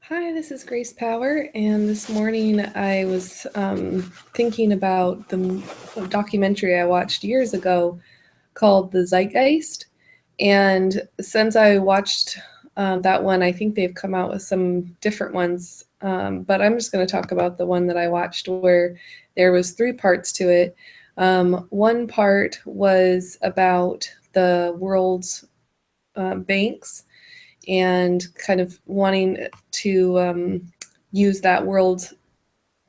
Hi, this is Grace Power, and this morning I was thinking about the documentary I watched years ago called The Zeitgeist. And since I watched that one, I think they've come out with some different ones. But I'm just going to talk about the one that I watched where there was three parts to it. One part was about the world's banks and kind of wanting to use that World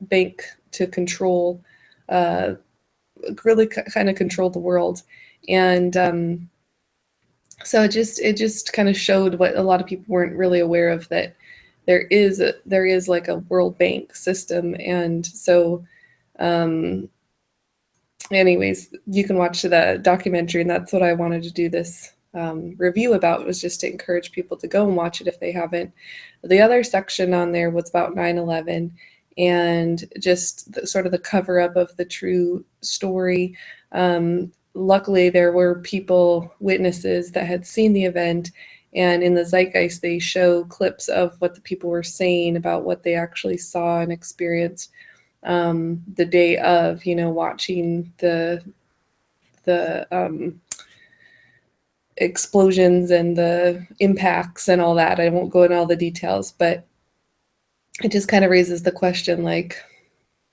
Bank to control, uh, really kind of control the world. And so it just kind of showed what a lot of people weren't really aware of, that there is like a World Bank system. And so anyways, you can watch the documentary, and that's what I wanted to do this review about, was just to encourage people to go and watch it if they haven't. The other section on there was about 9/11 and just sort of the cover up of the true story. Luckily, there were witnesses that had seen the event, and in the Zeitgeist, they show clips of what the people were saying about what they actually saw and experienced the day of, watching the explosions and the impacts and all that. I won't go into all the details, but it just kind of raises the question, like,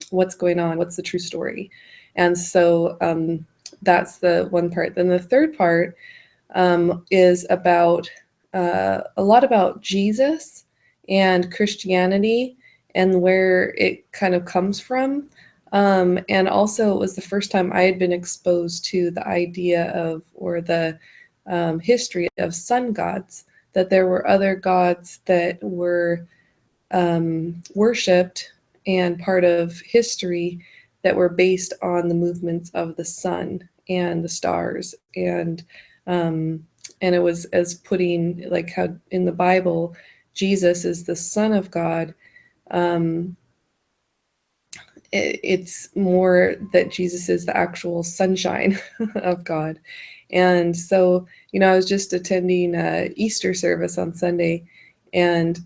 what's going on? What's the true story? And so that's the one part. Then the third part is about a lot about Jesus and Christianity and where it kind of comes from. And also, it was the first time I had been exposed to the idea of, or the history of sun gods, that there were other gods that were worshipped and part of history that were based on the movements of the sun and the stars. And it was as putting, like, how in the Bible Jesus is the Son of God. It's more that Jesus is the actual sunshine of God. And so, I was just attending Easter service on Sunday, and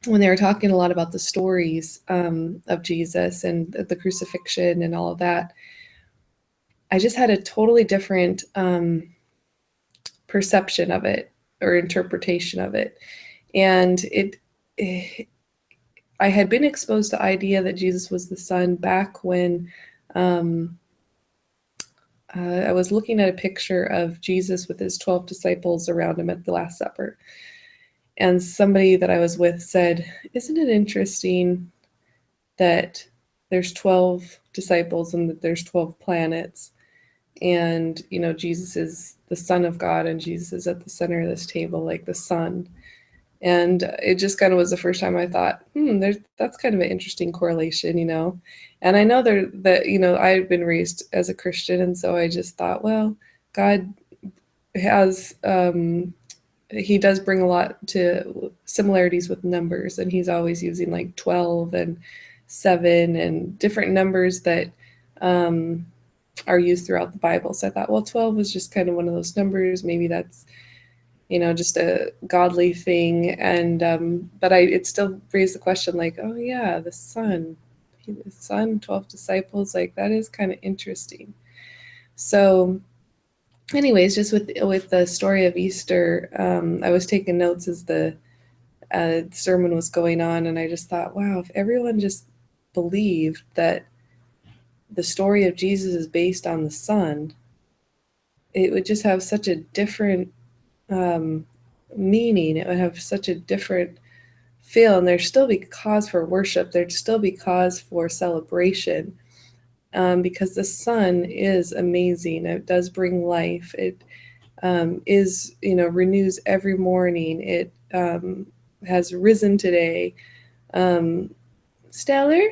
when they were talking a lot about the stories of Jesus and the crucifixion and all of that, I just had a totally different perception of it, or interpretation of it. And I had been exposed to the idea that Jesus was the Son back when I was looking at a picture of Jesus with his 12 disciples around him at the Last Supper. And somebody that I was with said, "Isn't it interesting that there's 12 disciples and that there's 12 planets? And, Jesus is the Son of God, and Jesus is at the center of this table, like the sun." And it just kind of was the first time I thought, that's kind of an interesting correlation. And I know that, I've been raised as a Christian, and so I just thought, well, God has, he does bring a lot to similarities with numbers, and he's always using like 12 and 7 and different numbers that are used throughout the Bible. So I thought, well, 12 was just kind of one of those numbers. Maybe that's, just a godly thing. And but it still raised the question, like, oh yeah, the Son, 12 disciples, like, that is kind of interesting. So anyways, just with the story of Easter, I was taking notes as the sermon was going on, and I just thought, wow, if everyone just believed that the story of Jesus is based on the sun, it would just have such a different meaning. It would have such a different feel, and there'd still be cause for worship. There'd still be cause for celebration, because the sun is amazing. It does bring life. It is, renews every morning. It has risen today. Stellar,